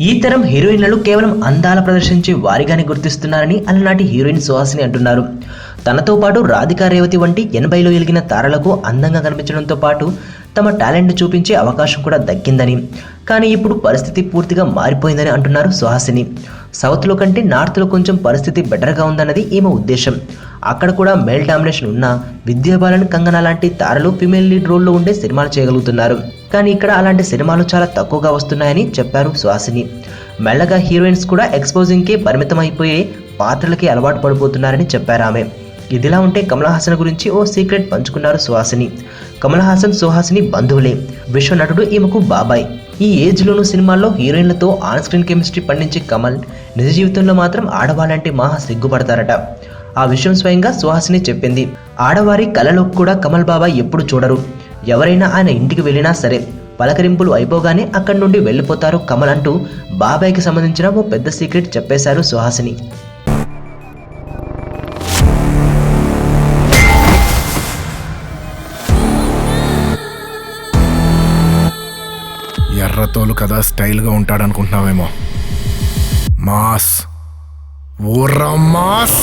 ఈ తరం హీరోయిన్లను కేవలం అందాల ప్రదర్శించే వారిగానే గుర్తిస్తున్నారని అలనాటి హీరోయిన్ సుహాసిని అంటున్నారు. తనతో పాటు రాధికా రేవతి వంటి 80లో ఎలిగిన తారలకు అందంగా కనిపించడంతో పాటు తమ టాలెంట్ చూపించే అవకాశం కూడా దక్కిందని, కానీ ఇప్పుడు పరిస్థితి పూర్తిగా మారిపోయిందని అంటున్నారు సుహాసిని. సౌత్లో కంటే నార్త్లో కొంచెం పరిస్థితి బెటర్గా ఉందన్నది ఈమె ఉద్దేశం. అక్కడ కూడా మేల్ డామినేషన్ ఉన్నా విద్యా బాలన్, కంగనా లాంటి తారలు ఫిమేల్ లీడ్ రోల్లో ఉండే సినిమాలు చేయగలుగుతున్నారు. కానీ ఇక్కడ అలాంటి సినిమాలు చాలా తక్కువగా వస్తున్నాయని చెప్పారు సుహాసిని. మెల్లగా హీరోయిన్స్ కూడా ఎక్స్పోజింగ్కే పరిమితమైపోయే పాత్రలకి అలవాటు పడిపోతున్నారని చెప్పారు ఆమె. ఇదిలా ఉంటే కమల్ హాసన్ గురించి ఓ సీక్రెట్ పంచుకున్నారు సుహాసిని. కమల్ హాసన్, సుహాసిని బంధువులే. విశ్వ నటుడు ఈమెకు బాబాయ్. ఈ ఏజ్లోనూ సినిమాల్లో హీరోయిన్లతో ఆన్ స్క్రీన్ కెమిస్ట్రీ పండించే కమల్ నిజ జీవితంలో మాత్రం ఆడవాళ్ళంటే మహా సిగ్గుపడతారట. ఆ విషయం స్వయంగా సుహాసిని చెప్పింది. ఆడవారి కళలో కూడా కమల్ బాబాయ్ ఎప్పుడు చూడరు. ఎవరైనా ఆయన ఇంటికి వెళ్ళినా సరే పలకరింపులు అయిపోగానే అక్కడి నుండి వెళ్ళిపోతారు కమల్ అంటూ బాబాయ్కి సంబంధించిన ఓ పెద్ద సీక్రెట్ చెప్పేశారు సుహాసిని. ఎర్రతోలు కదా స్టైల్గా ఉంటాడనుకుంటున్నావేమో. Mass, ఊర్రా mass.